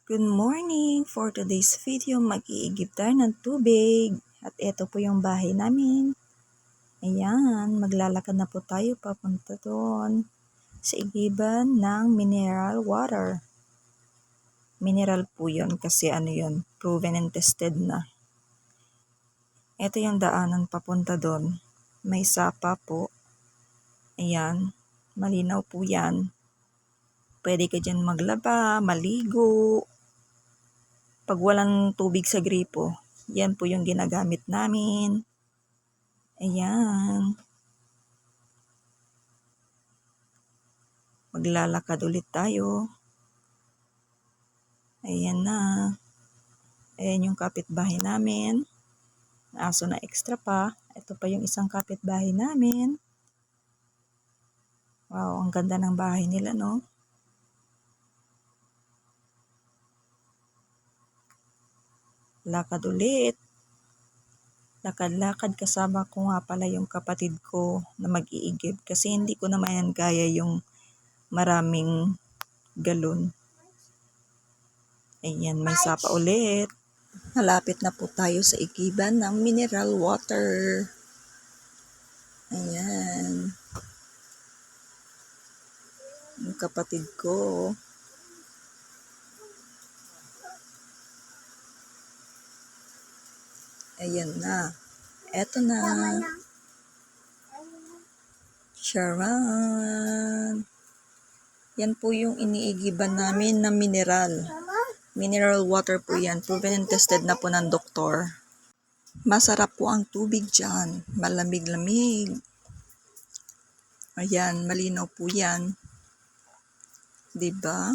Good morning! For today's video, mag-iigib tayo ng tubig. At ito po yung bahay namin. Ayan, maglalakad na po tayo papunta doon sa igiban ng mineral water. Mineral po yun kasi yun, proven and tested na. Ito yung daanan papunta doon. May sapa po. Ayan, malinaw po yan. Pwede ka dyan maglaba, maligo. Pag walang tubig sa gripo, yan po yung ginagamit namin. Ayan. Maglalakad ulit tayo. Ayan na. Ayan yung kapitbahay namin. Aso na extra pa. Ito pa yung isang kapitbahay namin. Wow, ang ganda ng bahay nila, no? Lakad ulit. Lakad-lakad kasama ko nga pala yung kapatid ko na mag-iigib kasi hindi ko naman kaya yung maraming galon. Ayan, may sapa ulit. Malapit na po tayo sa igiban ng mineral water. Ayan. Yung kapatid ko. Ayan na. Eto na. Charan! Yan po yung iniigiban namin na mineral. Mineral water po yan. Proven and tested na po ng doktor. Masarap po ang tubig dyan. Malamig-lamig. Ayan, malinaw po yan. Diba?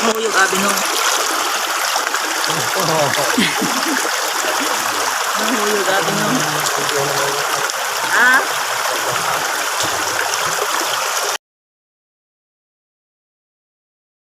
Mahuyog abi no. Mahuyog abi no.